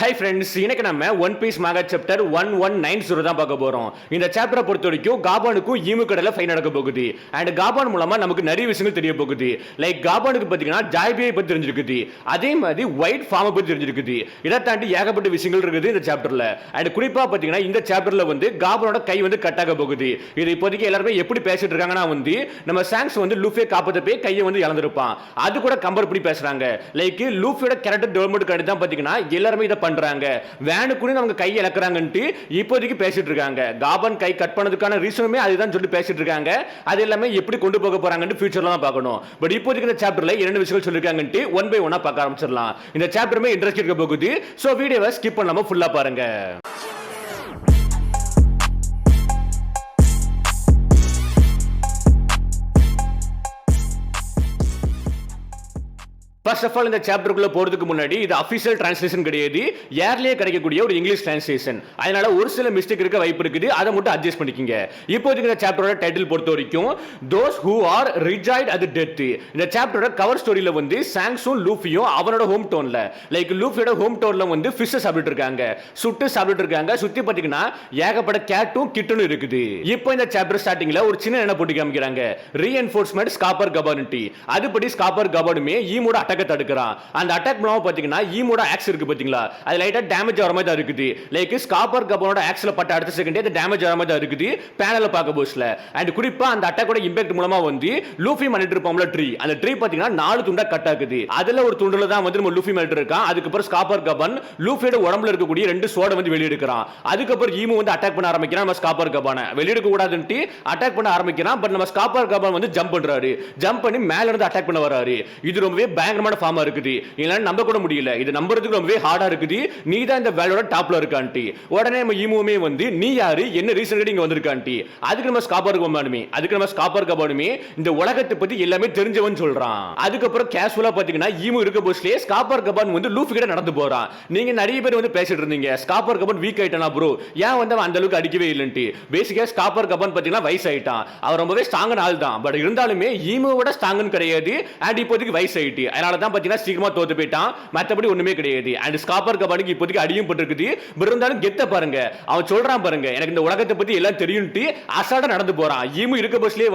Hi friends, இன்னைக்கு நம்ம one piece Megha chapter 1190 தான் பார்க்க போறோம். இந்த சாப்டரை பொறுத்த வரைக்கும் காபானுக்கும் ஈமு கடல ஃபைட் நடக்க போகுது. அண்ட் காபான் மூலமா நமக்கு நிறைய விஷயங்கள் தெரிய போகுது. லைக் காபானுக்கு பாத்தீங்கன்னா ஜாய்பியை பத்தி தெரிஞ்சிருக்குது, அதே மாதிரி ஒயிட் ஃபார்மை பத்தி தெரிஞ்சிருக்குது. இதை தாண்டி ஏகப்பட்ட விஷயங்கள் இருக்குது இந்த சாப்டர்ல. அண்ட் குறிப்பா பாத்தீங்கன்னா இந்த சாப்டர்ல காபானோட கை கட்டாக போகுது. இது இப்போதைக்கு எல்லாருமே எப்படி பேசிட்டு இருக்காங்கன்னா நம்ம சாங்ஸ் லூஃபியை காப்பாத்த போய் கையை இழந்திருப்பான், அது கூட கம்பேர் பண்ணி பேசுறாங்க. லைக் லூஃபியோட கேரக்டர் டெவலப்மெண்ட் கார்டு தான் பாத்தீங்கன்னா எல்லாருமே இதை பண்றாங்க. வேணுக்குன்னு அவங்க கை இழக்கறாங்கன்னு இப்போதைக்கு பேசிட்டு இருக்காங்க. காபான் கை கட் பண்ணதுக்கான ரீசனுமே அதுதான் சொல்லி பேசிட்டு இருக்காங்க. அது எல்லாமே எப்படி கொண்டு போக போறாங்கன்னு ஃபியூச்சர்ல தான் பார்க்கணும். பட் இப்போதைக்கு இந்த சாப்டர்ல இரண்டு விஷயங்கள் சொல்லிருக்காங்கன்னு ஒன் பை ஒன்னா பார்க்க ஆரம்பிச்சிடலாம். இந்த சாப்டருமே இன்ட்ரெஸ்ட் இருக்க போகுது. சோ வீடியோவை ஸ்கிப் பண்ணாம ஃபுல்லா பாருங்க. ஃபர்ஸ்ட் ஆஃப் ஆல் இந்த சாப்டருக்குள்ள போறதுக்கு முன்னாடி இது அபிஷியல் டிரான்ஸ்லேஷன் கிடையாது, ஏர்லியே கிடைக்கக்கூடிய ஒரு இங்கிலீஷ் டிரான்ஸ்லேஷன். அதனால ஒரு சில மிஸ்டேக் இருக்க வாய்ப்பு இருக்குது, அதை மட்டும் அட்ஜஸ்ட் பண்ணிக்கங்க. இப்போதைக்கு இந்த சாப்டரோட டைட்டில் பொறுத்த வரைக்கும் those who are rejoiced at death. இந்த சாப்டரோட கவர் ஸ்டோரியில சாங்ஸும் லூஃபியும் அவனோட ஹோம் டவுன்ல, லைக் லூஃபியோட ஹோம் டவுன்ல ஃபிஷ் சாப்பிட்டு இருக்காங்க, சுட்டு சாப்பிட்டு இருக்காங்க. சுத்தி பாத்தீங்கன்னா ஏகப்பட்ட கேட்டும் கிட்டனும் இருக்குது. இப்போ இந்த சாப்டர் ஸ்டார்டிங்ல ஒரு சின்ன என்ன போட்டு காமிக்கிறாங்க, ரீஎன்ஃபோர்ஸ்மெண்ட் ஸ்காப்பர் கபானிட்டி. அதுபடி ஸ்காப்பர் கபானுமே ஈமோட அட்டாக் தடுக்கறான். அந்த அட்டாக் மூலமா பாத்தீங்கன்னா ஈமோட ஆக்ஸ் இருக்கு பாத்தீங்களா, அது லைட்டா டேமேஜ் ஆற மாதிரி தான் இருக்குது. லைக் ஸ்காப்பர் கபானோட ஆக்ஸ்ல பட்ட அடுத்த செகண்டே அது டேமேஜ் ஆற மாதிரி தான் இருக்குது பேனல்ல பாக்க போஸ்ல. அண்ட் குறிப்பா அந்த அட்டாக்கோட இம்பாக்ட் மூலமா லூஃபி பண்ணிட்டு இருப்பாம்ல ட்ரீ, அந்த ட்ரீ பாத்தீங்கன்னா 4 துண்டா கட் ஆகுது. அதுல ஒரு துண்டுல தான் நம்ம லூஃபி பண்ணிட்டு இருக்கான். அதுக்கப்புறம் ஸ்காப்பர் கபான் லூஃபியோட உடம்புல இருக்கக்கூடிய 2 சோட வெளியெடுக்கிறான். அதுக்கப்புறம் ஈமு அட்டாக் பண்ண ஆரம்பிக்கிறான். நம்ம ஸ்காப்பர் கபானை வெளியெடுக்க கூடாதுன்னு அட்டாக் பண்ண ஆரம்பிக்கிறான். பட் நம்ம ஸ்காப்பர் கபான் ஜம்ப் பண்றாரு, ஜம்ப் பண்ணி மேல இருந்து அட்டாக் பண்ண வராரு. இது ரொம்பவே பயங்கரமான ஃபார்மா இருக்குது. இல்லனா நம்ப கூட முடியல, இது நம்பறதுக்கு ரொம்பவே ஹார்டா இருக்குது. நீ தான் இந்த வேலோட டாப்ல இருக்கான்டி. உடனே நம்ம ஈமுமே நீ யாரு, என்ன ரீசன் இங்க வந்திருக்கான்டி. அதுக்கு நம்ம ஸ்காப்பர் கபானுமே இந்த உலகத்தை பத்தி எல்லாமே தெரிஞ்சவன் சொல்றான். அதுக்கப்புறம் கேஷுவலா பாத்தீங்கன்னா ஈமு இருக்க போஸ்லயே ஸ்காப்பர் கபான் லூஃபி கிட்ட நடந்து போறான். நீங்க நிறைய பேர் பேசிட்டு இருந்தீங்க ஸ்காப்பர் கபான் வீக் ஆயிட்டானா ப்ரோ, ஏன் அவன் அந்த அளவுக்கு அடிக்கவே இல்லன்ட்டு. பேசிக்கா ஸ்காப்பர் கபான் பாத்தீங்கன்னா வயசு ஆயிட்டான், அவர் ரொம்பவே ஸ்ட்ராங்கான ஆள் தான். பட் இருந்தாலுமே ஈமுவோட ஸ்ட்ராங்னு கிடையாது. அண்ட் இப்போதைக்கு வயசு ஆயிட்டு, அதனால தான் பாத்தீங்கன்னா சீக்கிரமா தோத்து போயிட்டான். மத்தபடி ஒண்ணுமே கிடையாது. அண்ட் ஸ்காப்பர் கபானுக்கு இப்போதைக்கு அடியும் பட்டிருக்குது. பட் இருந்தாலும் கெத்த பாருங்க, அவன் சொல்றான் பாருங்க, எனக்கு இந்த உலகத்தை பத்தி எல்லாம் தெரியும்ட்டு அசால்ட்டா நடந்து போறான். ஈமு இருக்க பஸ்லயே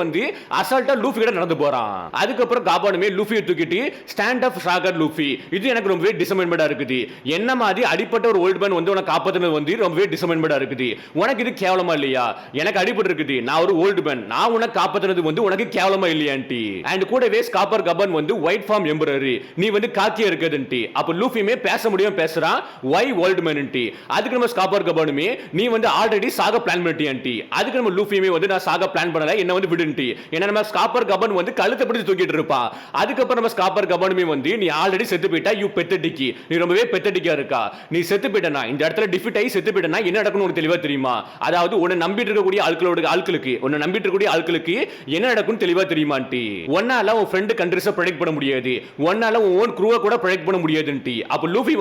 அசால்ட்டா லூஃபி கிட்ட நடந்து போறான். அதுக்கப்புறம் காபானுமே லூஃபியை தூக்கிட்டு ஸ்டாண்ட் அப் ஷாகர் லூஃபி. இது எனக்கு ரொம்பவே டிசப்பாயின்மெண்டா இருக்குது. என்ன மாதிரி அடிப்பட்ட ஒரு ஓல்ட் மேன் உனக்கு காப்பாத்துனது ரொம்பவே டிசப்பாயின்மெண்டா இருக்குது. உனக்கு இது கேவலமா இல்லையா? எனக்கு அடிபட்டு இருக்குது, நான் ஒரு ஓல்ட் மேன், நான் உனக்கு காப்பாத்துனது உனக்கு கேவலமா இல்லையான்டி. அண்ட் கூடவே ஸ்காப்பர் கபான் ஒயிட் ஃபார்ம் எம்பரர், நீ காக்கியா இருக்குதுன்ட்டி. அப்ப லூஃபியுமே பேச முடியும் பேசுறான், வை ஓல்ட் மேன்ட்டி. அதுக்கு நம்ம ஸ்காப்பர் கபானுமே நீ ஆல்ரெடி சாக பிளான் பண்ணிட்டியான்ட்டி. அதுக்கு நம்ம லூஃபியுமே நான் சாக பிளான் பண்ணல, என்ன விடுன்ட்டி. ஏன்னா நம்ம ஸ்காப்பர் கபான் கழுத்தை பிடிச்சு தூக்கிட்டு இருப்பா. அதுக்கப்புறம் நம்ம ஸ்காப்பர் கபானுமே நீ ஆல்ரெடி செத்து போயிட்டா, யூ பெத்தடிக்கி, நீ ரொம்பவே பெத்தடிக்கா இருக்கா. நீ செத்து போயிட்டனா, இந்த இடத்துல டிஃபிட் ஆகி செத்து போயிட்டனா என்ன நடக்கும்னு உனக்கு தெளிவா தெரியுமா? அதாவது உன்னை நம்பிட்டு இருக்கக்கூடிய ஆட்களுக்கு என்ன நடக்கும் தெளிவா தெரியுமான்ட்டி. ஒன்னால உன் ஃப்ரெண்ட் கண்ட்ரிஸை ப்ரெடிக்ட் பண்ண முடியாது, ஒன்னால உன் ஓன் க்ரூவை கூட ப்ரெடிக்ட் பண்ண முடியாதுன்ட்டி. அப்ப லூஃபி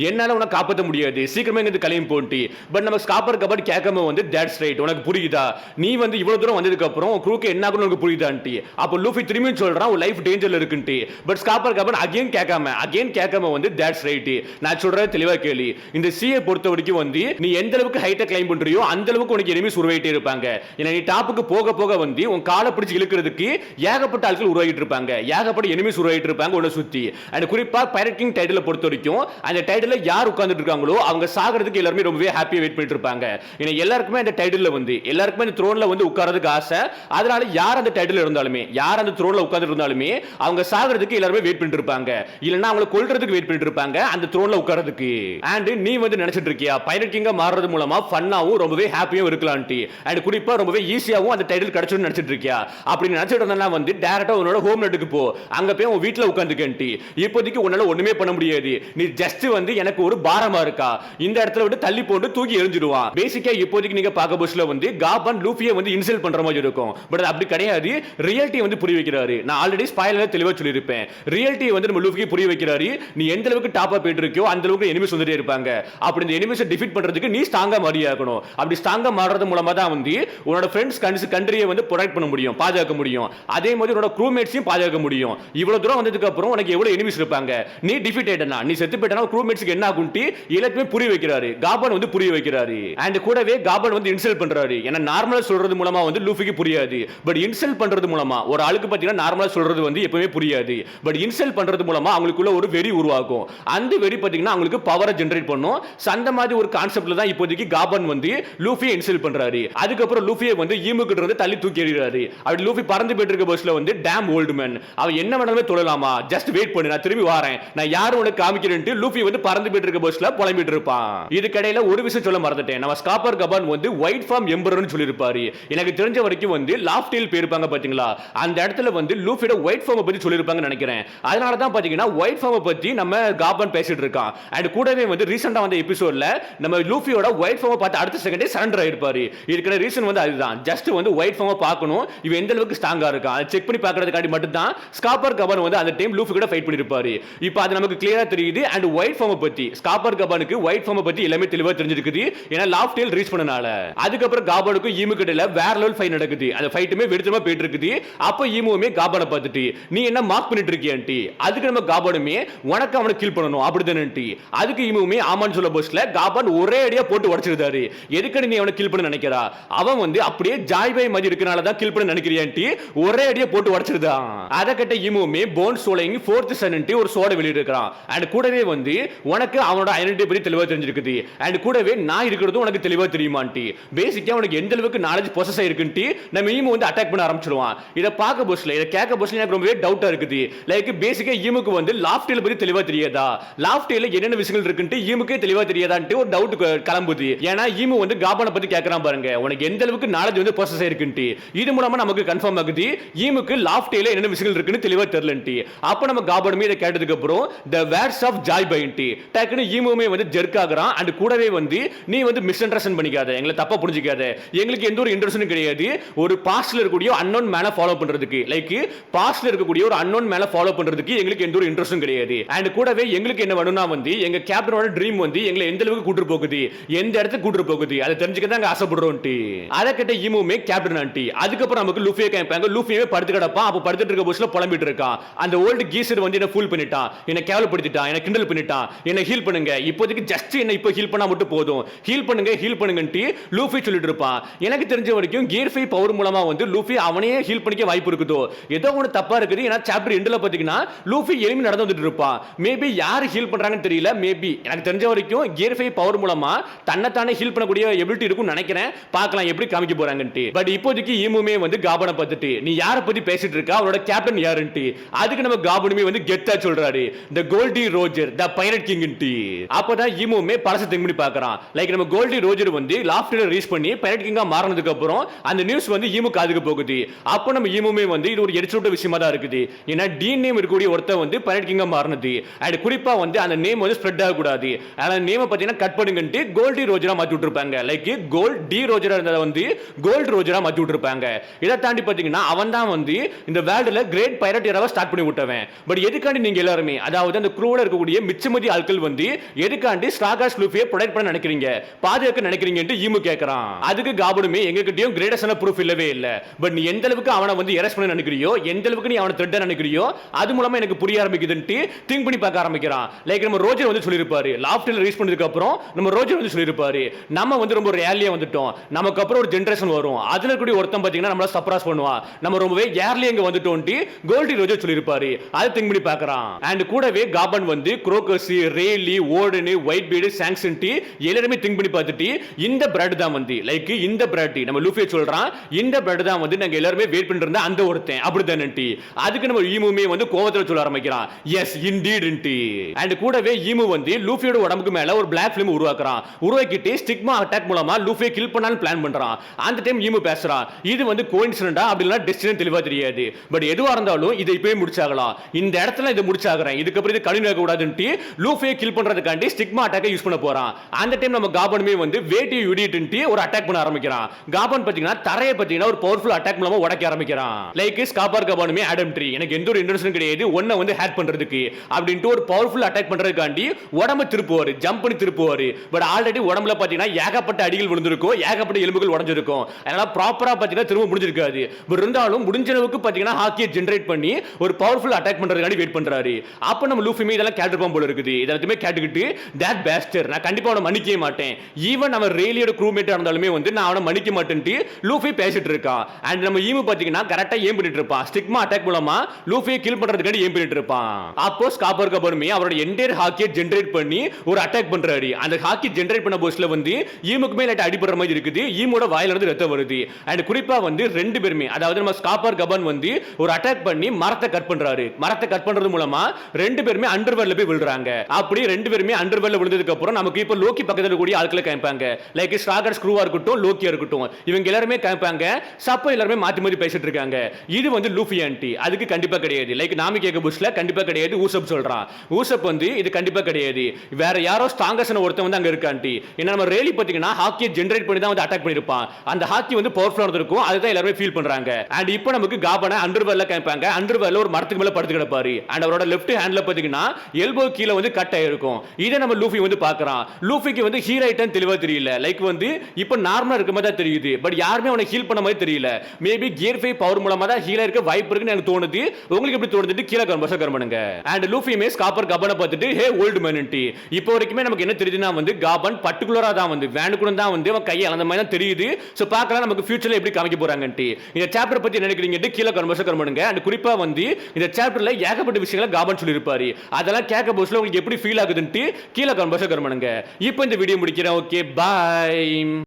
என்னால உன்னை காப்பாற்ற முடியாது, சீக்கிரமே இங்க கலையும் போன்ட்டி. பட் நம்ம ஸ்காப்பர் கபான் கேட்காம தட்ஸ் ரைட், உனக்கு புரியுதா, நீ இவ்வளவு தூரம் வந்ததுக்கு அப்புறம் உன் க்ரூக்கு என்ன ஆகும் உனக்கு புரியுதான்ட்டி. அப்ப லூஃபி திரும்பியும் சொல்றான் உன் லைஃப் டேஞ்சர்ல இருக்குன்ட்டி. பட் ஸ்காப்பர் கபான் அகைன் கேட்காம தட்ஸ் ரைட், நான் சொல்றது தெளிவா கேளு. இந்த சீயை பொறுத்த வரைக்கும் நீ எந்த அளவுக்கு ஹைட்டை கிளைம் பண்றியோ அந்த அளவுக்கு உனக்கு எனிமீஸ் உருவாயிட்டே இருப்பாங்க. ஏன்னா நீ டாப்புக்கு போக போக உன் காலை பிடிச்சு இழுக்கிறதுக்கு ஏகப்பட்ட ஆட்கள் உருவாகிட்டு இருப்பாங்க, ஏகப்பட்ட எனிமீஸ் உருவாகிட்டு இருப்பாங்க உன்னை சுத்தி. அண்ட் குறிப்பா பைரட் கிங் டைட்டில பொறுத்த வரைக்கும் அந்த டைட்டில யார் உட்கார்ந்துட்டு இருக்காங்களோ அவங்க சாகிறதுக்கு எல்லாரும் ரொம்பவே ஹாப்பியா வெயிட் பண்ணிட்டு இருப்பாங்க. ஏன்னா எல்லாருக்குமே அந்த டைட்டில எல்லாருக்குமே அந்த த்ரோன்ல உட்கார்றதுக்கு ஆசை. அதனால யார் அந்த டைட்டில் இருந்தாலுமே, யார் அந்த த்ரோன்ல உட்கார்ந்து இருந்தாலுமே அவங்க சாகிறதுக்கு எல்லாரும் வெயிட் பண்ணிட்டு இருப்பாங்க, இல்லனா அவங்களை கொல்றதுக்கு வெயிட் பண்ணிட்டு இருப்பாங்க அந்த த்ரோன்ல உட்கார்றதுக்கு. அண்ட் நீ நினைச்சிட்டு இருக்கியா பைரட் கிங்கா மாறுறது மூலமா ஃபன்னாவும் ரொம்பவே ஹாப்பியாவும் இருக்கலாம்ட்டி. அண்ட் குறிப்பா ரொம்பவே ஈஸியாவும் அந்த டைட்டில் கிடைச்சுன்னு நினைச்சிட்டு இருக்கியா? அப்படி நினைச்சிட்டு இருந்தா டைரக்டா உன்னோட ஹோம் நெட்டுக்கு போ, அங்க போய் உன் வீட்ல உட்கார்ந்துக்கன்ட்டி. இப்போதைக்கு உன்னால ஒண்ணுமே பண்ண முடியாது, நீ ஜஸ்ட் எனக்கு ஒரு பாரமா இருக்கா, இந்த இடத்துல தள்ளி போட்டு தூக்கி எறிஞ்சிடுவான். பேசிக்கா இப்போதைக்கு நீங்க பாக்க போஸ்ல காபான் லூஃபியை இன்சல்ட் பண்ற மாதிரி இருக்கும். பட் அப்படி கிடையாது, ரியாலிட்டி புரிய வைக்கிறாரு. நான் ஆல்ரெடி ஸ்பாயிலர்ல தெளிவா சொல்லியிருப்பேன், ரியாலிட்டி நம்ம லூஃபிக்கு புரிய வைக்கிறாரு. நீ எந்த அளவுக்கு டாப்பா போயிட்டு இருக்கியோ அந்த அளவுக்கு எனிமீஸ் வந்துட்டே இருப்பாங்க. அப்படி இந்த எனிமீஸை டிஃபீட் பண்றதுக்கு நீ ஸ்ட்ராங்கா மாறியாகணும். அப்படி ஸ்ட்ராங்கா மாறுறது மூலமா தான் உன்னோட ஃப்ரெண்ட்ஸ் கண்ட்ரியை ப்ரொடெக்ட் பண்ண முடியும், பாதுகாக்க முடியும். அதே மாதிரி உன்னோட க்ரூமேட்ஸையும் பாதுகாக்க முடியும். இவ்வளவு தூரம் வந்ததுக்கு அப்புறம் அப்புறம் உனக்கு எவ்வளவு எனிமீஸ் இருப்பாங்க, நீ டிஃபீட் ஆயிட்டனா, நீ செத்து போயிட்டனா க்ரூமேட்ஸ்க்கு என்ன ஆகும்னு எல்லாத்தையுமே புரிய வைக்கிறாரு. காபன் வந்து புரிய வைக்கிறாரு. அண்ட் கூடவே காபன் வந்து இன்சல்ட் பண்றாரு. ஏன்னா நார்மலா சொல்றது மூலமா வந்து லூஃபிக்கு புரியாது, பட் இன்சல்ட் பண்றது மூலமா ஒரு ஆளுக்கு பாத்தீங்கன்னா நார்மலா சொல்றது வந்து எப்பவுமே புரியாது, பட் இன்சல்ட் பண்றது மூலமா அவங்களுக்குள்ள ஒரு வெறி உருவாகும். அந்த வெறி பாத்தீங்கன்னா அவங்களுக்கு பவரை ஜெனரேட் பண்ணும். அந்த மாதிரி ஒரு கான்செப்ட்ல தான் இப்போதைக்கு காபன் வந்து லூஃபியை இன்சல்ட் பண்றாரு. அதுக்கப்புறம் லூஃபியை வந்து ஈமு கிட்ட இருந்து தள்ளி தூக்கி எறிறாரு. அப்படி லூஃபி பறந்து போயிட்டு இருக்க பஸ்ல வந்து டேம் ஓல்ட் மேன், அவன் என்ன வேணாலுமே தொழலாமா, ஜஸ்ட் வெயிட் பண்ணு, நான் திரும்பி வரேன், நான் யாரும் உனக்கு காமிக்கிறேன்ட்டு லூஃபி வந்து பறந்து போயிட்டு இருக்க பஸ்ல புலம்பிட்டு இருப்பான். இதுக்கடையில ஒரு விஷயம் சொல்ல மறந்துட்டேன், நம்ம ஸ்காப்பர் கபான் வந்து ஒயிட் ஃபார்ம் எம்பரர்னு சொல்லியிருப்பாரு. எனக்கு தெரிஞ்ச வரைக்கும் வந்து லாஃப்டேல் போயிருப்பாங்க பாத்தீங்களா, அந்த இடத்துல வந்து லூஃபியோட ஒயிட் ஃபார்மை பத்தி சொல்லியிருப்பாங்கன்னு நினைக்கிறேன். அதனால தான் பாத்தீங்கன்னா ஒயிட் ஃபார்மை பத்தி நம்ம காபன் பேசிட்டு இருக்கான். அண்ட் கூடவே வந்து ரீசெண்டா வந்த எபிசோட்ல நம்ம லூஃபியோட ஒயிட் ஃபார்மை பார்த்து அடுத்த செகண்டே சரண்டர் ஆயிருப்பாரு. இதுக்கான ரீசன் வந்து அதுதான், ஜஸ்ட் வந்து ஒயிட் ஃபார்மை பார்க்கணும், இவன் எந்த அளவுக்கு ஸ்ட்ராங்கா இருக்கான் அதை செக் பண்ணி பார்க்கறதுக்காண்டி மட்டும் தான் ஸ்காப்பர் கபான் வந்து அந்த டைம் லூஃபி கூட ஃபைட் பண்ணிருப்பாரு. இப்போ அது நமக்கு கிளியரா தெரியுது. அண்ட் ஒயிட் ஃபார்மை பத்தி ஸ்காப்பர் கபானுக்கு ஒயிட் ஃபார்மை பத்தி எல்லாமே தெளிவா தெரிஞ்சிருக்குது, ஏன்னா லாஃப்டேல் ரீச் பண்ணனால. அதுக்கப்புறம் காபானுக்கு ஈமு கிட்ட வேற லெவல் ஃபைட் நடக்குது. அந்த ஃபைட்டுமே வெடிச்சமா போயிட்டு இருக்குது. அப்ப ஈமுமே காபானை பார்த்துட்டு நீ என்ன மார்க் பண்ணிட்டு இருக்கியான்ட்டி, அதுக்கு நம்ம காபானுமே உனக்கு அவனை கில் பண்ணணும் அப்படிதானே, அதுக்கு ஈமுமே ஆமான்னு சொல்ல பஸ்ல காபான் ஒரே அடியா போட்டு உடைச்சிருந்தாரு. எதுக்கு நீ அவனை கில் பண்ண நினைக்கிறா, அவன் வந்து அப்படியே ஜாய் பை மாதிரி இருக்கனால தான் கில் பண்ண நினைக்கிறியான்ட்டி ஒரே அடியா போட்டு உடைச்சிருதான். அத கட்ட ஈமுமே போன் சோலைங்க 4th சன்னுட்டு ஒரு சோட வெளியிட்டிருக்கான். அண்ட் கூடவே வந்து உனக்கு அவனோட ஐடென்டிட்டி பத்தி தெளிவா தெரிஞ்சிருக்குது. அண்ட் கூடவே நான் இருக்கிறது உனக்கு தெளிவா தெரியுமான்ட்டி, பேசிக்கா உனக்கு எந்த அளவுக்கு நாலேஜ் பொசஸ் ஆயிருக்குன்ட்டு நம்ம ஈமு வந்து அட்டாக் பண்ண ஆரம்பிச்சிடுவான். இத பார்க்க பஸ்ல இத கேட்க பஸ்ல எனக்கு ரொம்பவே டவுட்டா இருக்குது. லைக் பேசிக்கா ஈமுக்கு வந்து லாஃப்டேல் பத்தி தெளிவா தெரியாதா, லாஃப்டேல என்னென்ன விஷயங்கள் இருக்குன்ட்டு ஈமுக்கே தெளிவா தெரியாதான்ட்டு ஒரு டவுட் கிளம்புது. ஏன்னா ஈமு வந்து காபானை பத்தி கேட்கறான் பாருங்க, உனக்கு எந்த அளவுக்கு நாலேஜ் வந்து பொசஸ் ஆயிருக்குன்ட்டு. இது மூலமா நமக்கு கன்ஃபார்ம் ஆகுது ஈமுக்கு லாஃப்டேல என்னென்ன விஷயங்கள் இருக்குன்னு தெளிவா தெரியலன்ட்டு. அப்ப நம்ம காபானுமே இத கேட்டதுக்கு அப்புறம் தி வேர்ட்ஸ் ஆஃப் ஜாய் பைன்ட்டி டக்குனு ஈமுமே வந்து ஜெர்க் ஆகுறான். அண்ட் கூடவே வந்து நீ வந்து மிஸ் அண்டர்ஸ்டாண்ட் பண்ணிக்காத, எங்களை தப்பா புரிஞ்சிக்காத, எங்களுக்கு எந்த ஒரு இன்ட்ரெஸ்டும் கிடையாது ஒரு பாஸ்ட்ல இருக்கக்கூடிய அன்னோன் மேல ஃபாலோ பண்றதுக்கு, லைக் பாஸ்ட்ல இருக்கக்கூடிய ஒரு அன்னோன் மேல ஃபாலோ பண்றதுக்கு எங்களுக்கு எந்த ஒரு இன்ட்ரெஸ்டும் கிடையாது. அண்ட் கூடவே எங்களுக்கு என்ன வேணும்னா வந்து எங்க கேப்டனோட ட்ரீம் வந்து எங்களை எந்த அளவுக்கு கூட்டு போகுது, எந்த இடத்துக்கு கூட்டு போகுது அதை தெரிஞ்சுக்க தான் ஆசைப்படுறோம்ட்டு. அத கிட்ட ஈமுமே கேப்டன் ஆண்டி. அதுக்கப்புறம் நமக்கு லூஃபியை கேட்பாங்க. லூஃபியே படுத்து கிடப்பான். அப்ப படுத்துட்டு இருக்க பஸ்ல புலம்பிட்டு இருக்கான். அந்த ஓல்டு கீசர் வந்து என்ன ஃபூல் பண்ணிட்டான், என்ன கேவலப்படுத்திட்டான், என்ன கிண்டல் பண்ணிட்டான், என்ன ஹீல் பண்ணுங்க, இப்போதைக்கு ஜஸ்ட் என்ன இப்போ ஹீல் பண்ணா மட்டும் போதும், ஹீல் பண்ணுங்க ஹீல் பண்ணுங்கன்ட்டு லூஃபி சொல்லிட்டு இருப்பான். எனக்கு தெரிஞ்ச வரைக்கும் கியர் 5 பவர் மூலமா வந்து லூஃபி அவனையே ஹீல் பண்ணிக்க வாய்ப்பு இருக்குதோ, ஏதோ ஒன்று தப்பா இருக்குது. ஏன்னா சாப்டர் எண்ட்ல பாத்தீங்கன்னா லூஃபி எலிமி நடந்து வந்துட்டு இருப்பான். மேபி யார் ஹீல் பண்றாங்கன்னு தெரியல. மேபி எனக்கு தெரிஞ்ச வரைக்கும் கியர் 5 பவர் மூலமா தன்னைத்தானே ஹீல் பண்ணக்கூடிய எபிலிட்டி இருக்கும்னு நினைக்கிறேன். பார்க்கலாம் எப்படி காமிக்க போறாங்கன்ட்டு. பட் இப்போதைக்கு ஈமுமே வந்து காபனை பார்த்துட்டு நீ யாரை பத்தி பேசிட்டு இருக்க, அவரோட கேப்டன் யாருன்ட்டு. அதுக்கு நம்ம காபனுமே வந்து கெத்தா சொல்றாரு, தி கோல்டி ரோஜர் தி பைரட் கிங்ன்ட்டு. அப்பதான் ஈமுமே பழச திங்க் பண்ணி பார்க்கறான். லைக் நம்ம கோல்டி ரோஜர் வந்து லாஃப்டேல ரீச் பண்ணி பைரட் கிங்கா மாறினதுக்கு அப்புறம் அந்த நியூஸ் வந்து ஈமு காதுக்கு போகுது. அப்ப நம்ம ஈமுமே வந்து இது ஒரு எரிச்சலூட்ட விஷயமா தான் இருக்குது. ஏன்னா டி நேம் இருக்கக்கூடிய ஒருத்தன் வந்து பைரட் கிங்கா மாறினது. அண்ட் குறிப்பா வந்து அந்த நேம் வந்து ஸ்ப்ரெட் ஆக கூடாது, அந்த நேமை பத்தினா கட் பண்ணுங்கன்ட்டு கோல்டி ரோஜரா மாத்தி விட்டுருப்பாங்க. லைக் கோல்ட் டி ரோஜரா இருந்ததை வந்து கோல்ட் ரோஜரா மாத்தி விட்டுருப்பாங்க. இதை தாண்டி பாத்தீங்கன்னா அவன் தான் வந்து இந்த வேர்ல்டுல கிரேட் பைரட் ஏராவை ஸ்டார்ட் பண்ணி விட்டவன். பட் எதுக்காண்டி நீங்க எல்லாருமே, அதாவது அந்த க்ரூல இருக்கக்கூடிய மிச்சமதி ஆட்கள் வந்து எதுக்காண்டி ஸ்டார்காஸ்ட் லூஃபியை ப்ரொடெக்ட் பண்ண நினைக்கிறீங்க, பாதுகாக்க நினைக்கிறீங்கன்னு ஈமு கேட்கறான். அதுக்கு காபனுமே எங்க கிட்டயும் கிரேட்டஸ்டான ப்ரூஃப் இல்லவே இல்ல, பட் நீ எந்த அளவுக்கு அவனை வந்து எரஸ்ட் பண்ண நினைக்கிறியோ, எந்த அளவுக்கு நீ அவனை த்ரெட்டா நினைக்கிறியோ அது மூலமா எனக்கு புரிய ஆரம்பிக்குதுன்ட்டு திங்க் பண்ணி பார்க்க ஆரம்பிக்கிறான். லைக் நம்ம ரோஜர் வந்து சொல்லியிருப்பாரு, லாஃப்டேல ரீச் பண்ணதுக்கு அப்புறம் நம்ம ரோஜர் வந்து சொல்லியிருப்பாரு, நம்ம வந்து ரொம்ப ரேலியா வந்துட்டோம், நமக்கு அப்புறம் ஒரு ஜெனரேஷன் வரும், அதுல இருக்கக்கூடிய ஒருத்தன் பாத்தீங்கன்னா நம்மள சர்ப்ரைஸ் பண்ணுவான், நம்ம ரொம்பவே ஏர்லி எங்க வந்துட்டோம்ட்டு கோல்டி ரோஜர் சொல்லியிருப்பாரு. அதை திங்க் பண்ணி பார்க்கறான். அண்ட் கூடவே காபன் வந்து Crocus, Rayleigh, Oden, Whitebeard, சாங்சன்டி எல்லாரும் திங்க் பண்ணி பார்த்துட்டு இந்த பிரெட் தான் வந்து லைக் இந்த பிரெட் நம்ம லூஃபியை சொல்றான், இந்த பிரெட் தான் வந்து நாங்க எல்லாரும் வெயிட் பண்ணிட்டு இருந்த அந்த ஒருத்தன் அப்படிதானே. அதுக்கு நம்ம ஈமுமே வந்து கோவத்துல சொல்ல ஆரம்பிக்கிறான், எஸ் இன்டீட்ன்ட்டு. அண்ட் கூடவே ஈமு வந்து லூஃபியோட உடம்புக்கு மேல ஒரு பிளாக் ஃபிலிம் உருவாக்குறான். உருவாக்கிட்டு ஸ்டிக்மா அட்டாக் மூலமா லூஃபியை கில் பண்ணாலும் பிளான் பண்றான். அந்த டைம் ஈமு பேசுறான், இது வந்து கோஇன்சிடென்ட்டா அப்படினா டெஸ்டினி தெளிவா தெரியாது, பட் எதுவா இருந்தாலும் இதை இப்பவே முடிச்சாகலாம், இந்த இடத்துல இதை முடிச்சாகறேன், இதுக்கு அப்புறம் இது கண்டினியூ ஆக கூடாதுன்ட்டு லூஃபியை கில் பண்றதுக்காண்டி ஸ்டிக்மா அட்டாக்கை யூஸ் பண்ண போறான். அந்த டைம் நம்ம காபனுமே வந்து வேட்டி யூடிட்ன்ட்டு ஒரு அட்டாக் பண்ண ஆரம்பிக்கிறான். காபன் பாத்தீங்கன்னா தரையை பாத்தீங்கன்னா ஒரு பவர்ஃபுல் அட்டாக் மூலமா உடைக்க ஆரம்பிக்கிறான். லைக் ஸ்காப்பர் காபனுமே ஆடம் ட்ரீ எனக்கு எந்த ஒரு இன்ட்ரெஸ்டும் கிடையாது ஒன்ன வந்து ஹேக் பண்றதுக்கு அப்படின்ட்டு ஒரு பவர்ஃபுல் அட்டாக் பண்றதுக்காண்டி உடம்பு திருப்புவாரு, ஜம்ப் பண்ணி திருப்புவாரு. பட் ஆல்ரெடி உடம்புல பாத்தீங்கன்னா ஏகப்பட்ட அடிகள் விழுந்திருக்கும், ஏகப்பட்ட எலும்புகள் உடைஞ்சிருக்கும், அதனால ப்ராப்பரா பாத்தீங்கன்னா திரும்ப முடிஞ்சிருக்காது. பட் இருந்தாலும் முடிஞ்ச அளவுக்கு பாத்தீங்கன்னா ஹாக்கியை ஜெனரேட் பண்ணி ஒரு பவர்ஃபுல் அட்டாக் பண்றதுக்காண்டி வெயிட் பண்றாரு. அப்ப நம்ம லூஃபியுமே இதெல்லாம் கேட்டிருப்பான் போல இருக்குது. இதெல்லாத்தையுமே கேட்டுக்கிட்டு தட் பேஸ்டர் நான் கண்டிப்பா அவனை மன்னிக்கவே மாட்டேன். ஈவன் அவன் ரேலியோட க்ரூமேட்டா இருந்தாலுமே வந்து நான் அவனை மன்னிக்க மாட்டேன்ட்டு லூஃபி பேசிட்டு இருக்கான். அண்ட் நம்ம ஈமு பாத்தீங்கன்னா கரெக்டா ஏம் பண்ணிட்டு இருப்பான். ஸ்டிக்மா அட்டாக் மூலமா லூஃபியை கில் பண்றதுக்காண்டி ஏம் பண்ணிட்டு இருப்பான். அப்போ ஸ்காப்பர் கபருமே அவரோட என்டையர் ஹாக்கியை ஜெனரேட் பண்ணி ஒரு அட்டாக் பண்றாரு. அந்த ஹாக்கி ஜெனரேட் பண்ண போஸ்ட்ல வந்து ஈமுக்குமே லைட் அடிபடுற மாதிரி இருக்குது. ஈமோட வாயில இருந்து ரத்தம் வருது. அண்ட் குறிப்பா வந்து ரெண்டு பேருமே அதாவது நம்ம ஸ்காப்பர் கபன் வந்து ஒரு அட்டாக் பண்ணி மரத்தை கட் பண்றாரு. மரத்தை கட் பண்றது மூலமா ரெண்டு பேருமே அண்டர்வேர்ல போய் விழுறாங்க. அப்படி ரெண்டு பேருமே அண்டர்வேர்ல விழுந்ததுக்கு அப்புறம் நமக்கு இப்ப லோக்கி பக்கத்துல கூடிய ஆட்களை காமிப்பாங்க. லைக் ஸ்ட்ராகர் ஸ்க்ரூவா இருக்கட்டும் லோக்கியா இருக்கட்டும் இவங்க எல்லாருமே காமிப்பாங்க. சப்போ எல்லாருமே மாத்தி மாத்தி பேசிட்டு இருக்காங்க. இது வந்து லூஃபி ஆன்டி அதுக்கு கண்டிப்பா கிடையாது. லைக் நாமி கேக்க புஷ்ல கண்டிப்பா கிடையாது. ஊசப் சொல்றான். ஊசப் வந்து இது கண்டிப்பா கிடையாது. வேற யாரோ ஸ்ட்ராங்கஸ்ட் ஒருத்தன் வந்து அங்க இருக்காண்டி. ஏன்னா நம்ம ரேலி பாத்தீங்கன்னா ஹாக்கியை ஜெனரேட் பண்ணி தான் வந்து அட்டாக் பண்ணிருப்பான். அந்த ஹாக்கி வந்து பவர்ஃபுல்லா இருக்கும். அதுதான் எல்லாரும் ஃபீல் பண்றாங்க. அண்ட் இப்போ நமக்கு காபனை அண்டர்வேர்ல காமிப்பாங்க. அண்டர்வேர்ல ஒரு மரத்துக்கு மேல படுத்து கிடப்பாரு. அண்ட் அவரோட லெஃப்ட் ஹேண்ட்ல பாத்தீங்கன்னா எல்போ கீழ வந்து கட் ஆயிருக்கும். இதை நம்ம லூஃபி வந்து பாக்குறான். லூஃபிக்கு வந்து ஹீல் ஐட்டம் தெளிவா தெரியல. லைக் வந்து இப்போ நார்மலா இருக்க மாதிரி தான் தெரியுது. பட் யாருமே அவனை ஹீல் பண்ண மாதிரி தெரியல. மேபி கியர் 5 பவர் மூலமா தான் ஹீல் இருக்க வாய்ப்பு இருக்குன்னு எனக்கு தோணுது. உங்களுக்கு எப்படி தோணுது கீழே கமெண்ட் பண்ணுங்க. அண்ட் லூஃபியுமே ஸ்காப்பர் கபனை பார்த்துட்டு ஹே ஓல்ட் மேனிட்டி இப்போ வரைக்குமே நமக்கு என்ன தெரியுதுன்னா வந்து காபன் பர்టిక్యులரா தான் வந்து வேணுக்குள்ள தான் வந்து அவன் கையை அளந்த மாதிரி தான் தெரியுது. சோ பார்க்கலாம் நமக்கு ஃபியூச்சர்ல எப்படி காமிக்க போறாங்கன்ட்டு. இந்த சாப்டர் பத்தி நினைக்கிறீங்க கீழே கமெண்ட் பண்ணுங்க. அண்ட் குறிப்பா வந்து இந்த சாப்டர்ல ஏகப்பட்ட விஷயங்களை காபன் சொல்லி இருப்பாரு. அதெல்லாம் கேட்க போஸ்ட்ல உங்களுக்கு எப்படி ஃபீல் ஆகுதுன்ட்டு கீழே கமெண்ட் பண்ணுங்க. இப்போ இந்த வீடியோ முடிக்கிறேன். Okay bye.